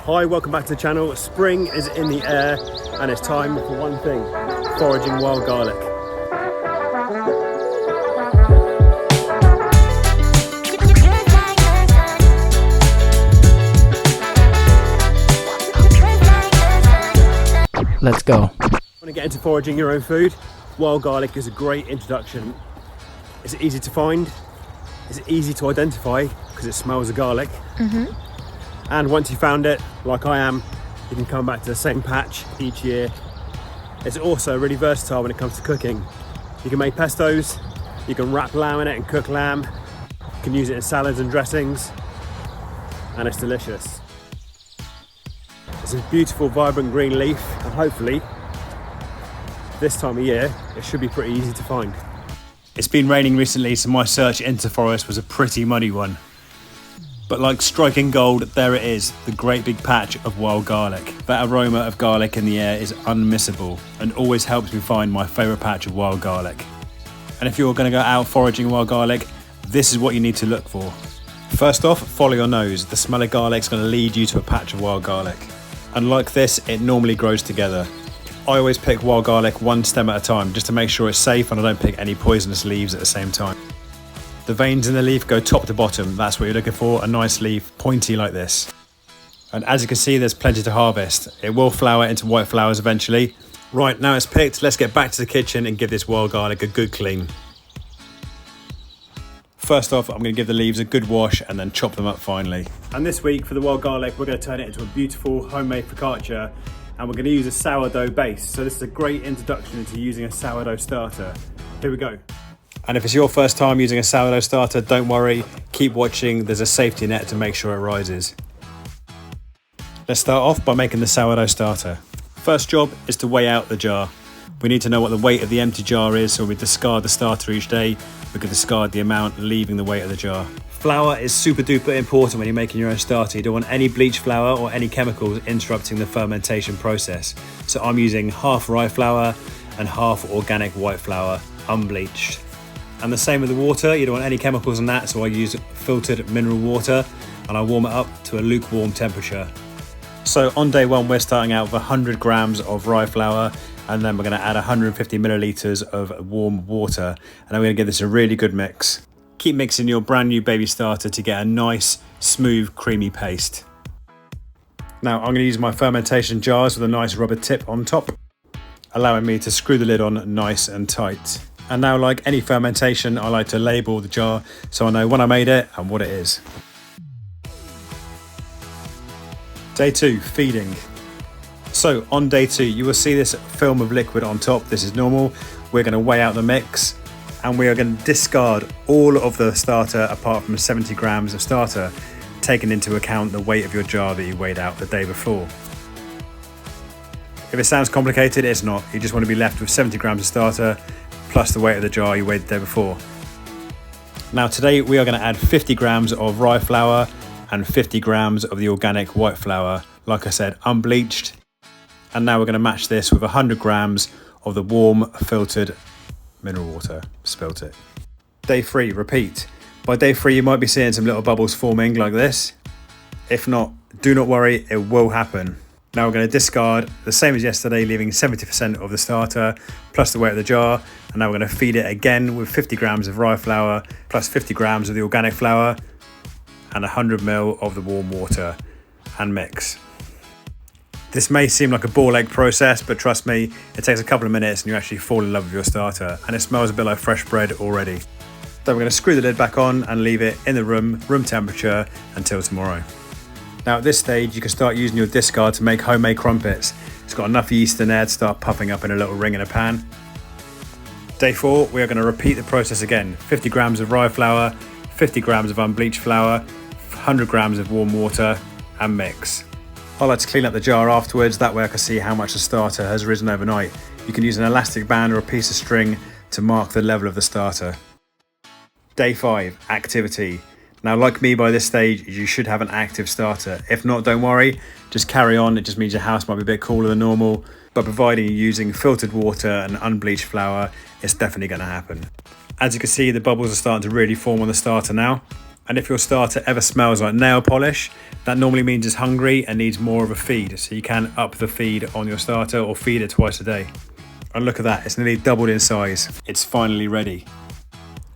Hi, welcome back to the channel. Spring is in the air and it's time for one thing, foraging wild garlic. Let's go. Want to get into foraging your own food? Wild garlic is a great introduction. It's easy to find, it's easy to identify because it smells of garlic. And once you found it, like I am, you can come back to the same patch each year. It's also really versatile when it comes to cooking. You can make pestos, you can wrap lamb in it and cook lamb, you can use it in salads and dressings, and it's delicious. It's a beautiful, vibrant green leaf, and hopefully, this time of year, it should be pretty easy to find. It's been raining recently, so my search into forest was a pretty muddy one. But like striking gold, there it is, the great big patch of wild garlic. That aroma of garlic in the air is unmissable and always helps me find my favourite patch of wild garlic. And if you're going to go out foraging wild garlic, this is what you need to look for. First off, follow your nose. The smell of garlic is going to lead you to a patch of wild garlic. And like this, it normally grows together. I always pick wild garlic one stem at a time just to make sure it's safe and I don't pick any poisonous leaves at the same time. The veins in the leaf go top to bottom. That's what you're looking for, a nice leaf, pointy like this. And as you can see, there's plenty to harvest. It will flower into white flowers eventually. Right, now it's picked, let's get back to the kitchen and give this wild garlic a good clean. First off, I'm going to give the leaves a good wash and then chop them up finely. And this week for the wild garlic, we're going to turn it into a beautiful homemade focaccia, and we're going to use a sourdough base. So this is a great introduction into using a sourdough starter. Here we go. And if it's your first time using a sourdough starter, don't worry, keep watching, there's a safety net to make sure it rises. Let's start off by making the sourdough starter. First job is to weigh out the jar. We need to know what the weight of the empty jar is, so when we discard the starter each day, we can discard the amount, leaving the weight of the jar. Flour is super duper important when you're making your own starter. You don't want any bleached flour or any chemicals interrupting the fermentation process. So I'm using half rye flour and half organic white flour, unbleached. And the same with the water, you don't want any chemicals in that, so I use filtered mineral water and I warm it up to a lukewarm temperature. So on day one, we're starting out with 100 grams of rye flour, and then we're going to add 150 millilitres of warm water, and I'm going to give this a really good mix. Keep mixing your brand new baby starter to get a nice, smooth, creamy paste. Now I'm going to use my fermentation jars with a nice rubber tip on top, allowing me to screw the lid on nice and tight. And now, like any fermentation, I like to label the jar so I know when I made it and what it is. Day 2, feeding. So on day 2, you will see this film of liquid on top. This is normal. We're going to weigh out the mix and we are going to discard all of the starter apart from 70 grams of starter, taking into account the weight of your jar that you weighed out the day before. If it sounds complicated, it's not. You just want to be left with 70 grams of starter plus the weight of the jar you weighed the day before. Now today we are going to add 50 grams of rye flour and 50 grams of the organic white flour, like I said, unbleached. And now we're going to match this with 100 grams of the warm filtered mineral water. Spilt it. Day 3, repeat. By day 3 you might be seeing some little bubbles forming like this. If not, do not worry, it will happen. Now we're going to discard the same as yesterday, leaving 70% of the starter plus the weight of the jar. And now we're going to feed it again with 50 grams of rye flour plus 50 grams of the organic flour and 100 ml of the warm water, and mix. This may seem like a ball egg process, but trust me, it takes a couple of minutes and you actually fall in love with your starter, and it smells a bit like fresh bread already. Then we're going to screw the lid back on and leave it in the room temperature until tomorrow. Now at this stage, you can start using your discard to make homemade crumpets. It's got enough yeast in there to start puffing up in a little ring in a pan. Day 4, we are going to repeat the process again. 50 grams of rye flour, 50 grams of unbleached flour, 100 grams of warm water, and mix. I like to clean up the jar afterwards, that way I can see how much the starter has risen overnight. You can use an elastic band or a piece of string to mark the level of the starter. Day 5, activity. Now, like me, by this stage, you should have an active starter. If not, don't worry, just carry on. It just means your house might be a bit cooler than normal, but providing you're using filtered water and unbleached flour, it's definitely going to happen. As you can see, the bubbles are starting to really form on the starter now. And if your starter ever smells like nail polish, That normally means it's hungry and needs more of a feed, so you can up the feed on your starter or feed it twice a day. And look at that, it's nearly doubled in size. It's finally ready.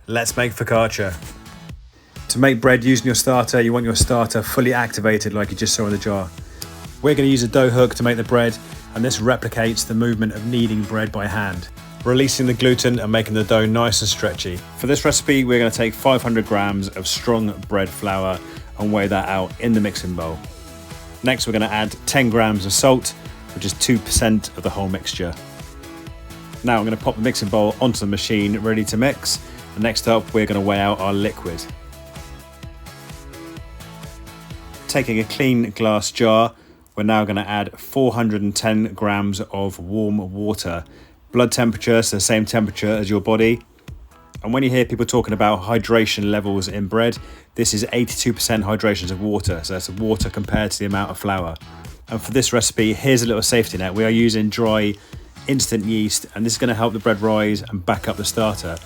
Let's make focaccia. To make bread using your starter, you want your starter fully activated like you just saw in the jar. We're going to use a dough hook to make the bread, and this replicates the movement of kneading bread by hand, releasing the gluten and making the dough nice and stretchy. For this recipe, we're going to take 500 grams of strong bread flour and weigh that out in the mixing bowl. Next, we're going to add 10 grams of salt, which is 2% of the whole mixture. Now I'm going to pop the mixing bowl onto the machine, ready to mix. And next up, we're going to weigh out our liquid. Taking a clean glass jar, we're now going to add 410 grams of warm water. Blood temperature, so the same temperature as your body. And when you hear people talking about hydration levels in bread, this is 82% hydrations of water. So that's water compared to the amount of flour. And for this recipe, here's a little safety net. We are using dry instant yeast, and this is going to help the bread rise and back up the starter.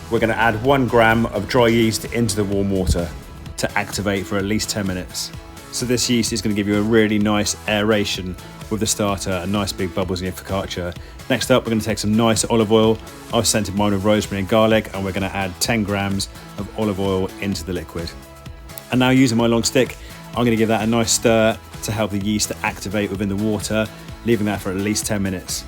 We're going to add 1 gram of dry yeast into the warm water to activate for at least 10 minutes. So this yeast is going to give you a really nice aeration with the starter and nice big bubbles in your focaccia. Next up, we're going to take some nice olive oil. I've scented mine with rosemary and garlic, and we're going to add 10 grams of olive oil into the liquid. And now, using my long stick, I'm going to give that a nice stir to help the yeast to activate within the water, leaving that for at least 10 minutes.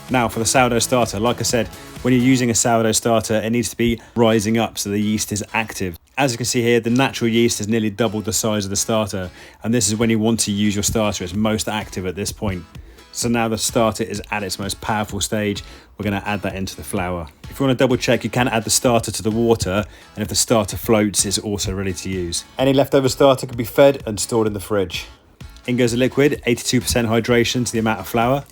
Now for the sourdough starter, like I said, when you're using a sourdough starter, it needs to be rising up so the yeast is active. As you can see here, the natural yeast has nearly doubled the size of the starter, and this is when you want to use your starter. It's most active at this point. So now the starter is at its most powerful stage, we're going to add that into the flour. If you want to double check, you can add the starter to the water, and if the starter floats, it's also ready to use. Any leftover starter can be fed and stored in the fridge. In goes the liquid, 82% hydration to the amount of flour.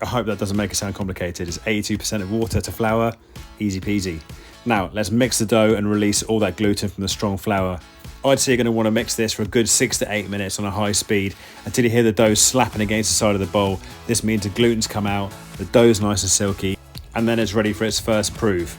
I hope that doesn't make it sound complicated. It's 82% of water to flour, easy peasy. Now let's mix the dough and release all that gluten from the strong flour. I'd say you're going to want to mix this for a good 6 to 8 minutes on a high speed until you hear the dough slapping against the side of the bowl. This means the gluten's come out, the dough's nice and silky, and then it's ready for its first proof.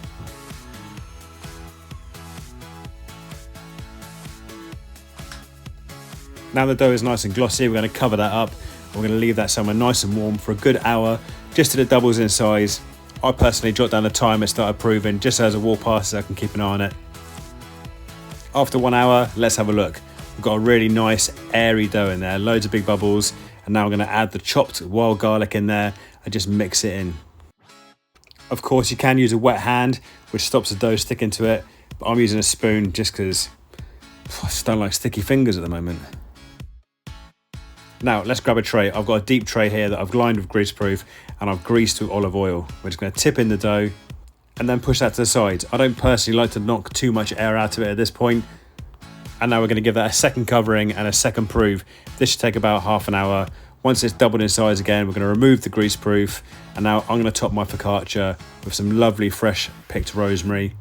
Now the dough is nice and glossy, we're going to cover that up. We're going to leave that somewhere nice and warm for a good hour, just till it doubles in size. I personally jot down the time it started proving, just as I walk past so I can keep an eye on it. After 1 hour, let's have a look. We've got a really nice airy dough in there, loads of big bubbles, and now we're going to add the chopped wild garlic in there and just mix it in. Of course, you can use a wet hand, which stops the dough sticking to it, but I'm using a spoon just because I just don't like sticky fingers at the moment. Now let's grab a tray. I've got a deep tray here that I've lined with greaseproof and I've greased with olive oil. We're just going to tip in the dough and then push that to the sides. I don't personally like to knock too much air out of it at this point. And now we're going to give that a second covering and a second proof. This should take about half an hour. Once it's doubled in size again, we're going to remove the greaseproof. And now I'm going to top my focaccia with some lovely fresh picked rosemary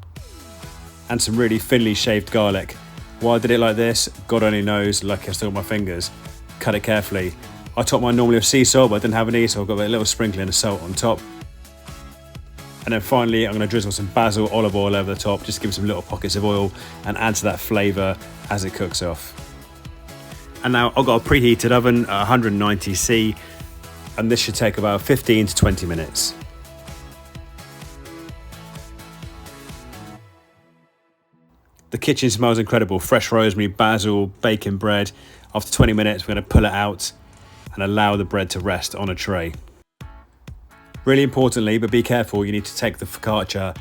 and some really thinly shaved garlic. Why I did it like this, God only knows, lucky I still got my fingers. Cut it carefully. I top mine normally with sea salt, but I didn't have any, so I've got a little sprinkling of salt on top. And then finally, I'm going to drizzle some basil olive oil over the top, just give it some little pockets of oil and add to that flavour as it cooks off. And now I've got a preheated oven at 190°C, and this should take about 15 to 20 minutes. The kitchen smells incredible. Fresh rosemary, basil, bacon bread. After 20 minutes, we're going to pull it out and allow the bread to rest on a tray. Really importantly, but be careful, you need to take the focaccia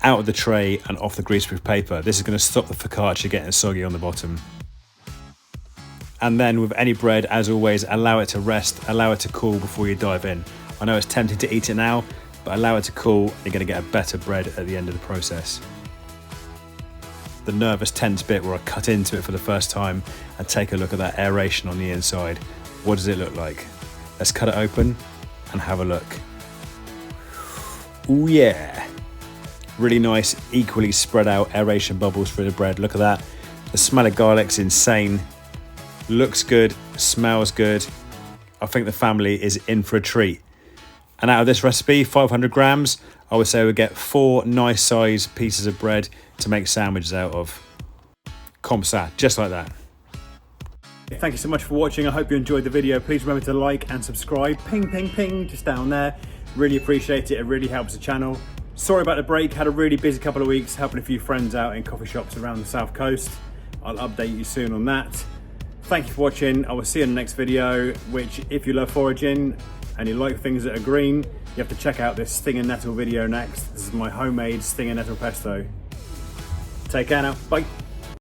out of the tray and off the greaseproof paper. This is going to stop the focaccia getting soggy on the bottom. And then with any bread, as always, allow it to rest, allow it to cool before you dive in. I know it's tempting to eat it now, but allow it to cool and you're going to get a better bread at the end of the process. The nervous, tense bit where I cut into it for the first time and take a look at that aeration on the inside. What does it look like? Let's cut it open and have a look. Ooh yeah. Really nice, equally spread out aeration bubbles through the bread. Look at that. The smell of garlic's insane. Looks good, smells good. I think the family is in for a treat. And out of this recipe, 500 grams, I would say we get 4 nice sized pieces of bread to make sandwiches out of. Comme ça, just like that. Thank you so much for watching. I hope you enjoyed the video. Please remember to like and subscribe. Ping, ping, ping, just down there. Really appreciate it. It really helps the channel. Sorry about the break. Had a really busy couple of weeks helping a few friends out in coffee shops around the South Coast. I'll update you soon on that. Thank you for watching. I will see you in the next video, which if you love foraging and you like things that are green, you have to check out this sting and nettle video next. This is my homemade sting and nettle pesto. Take care now. Bye.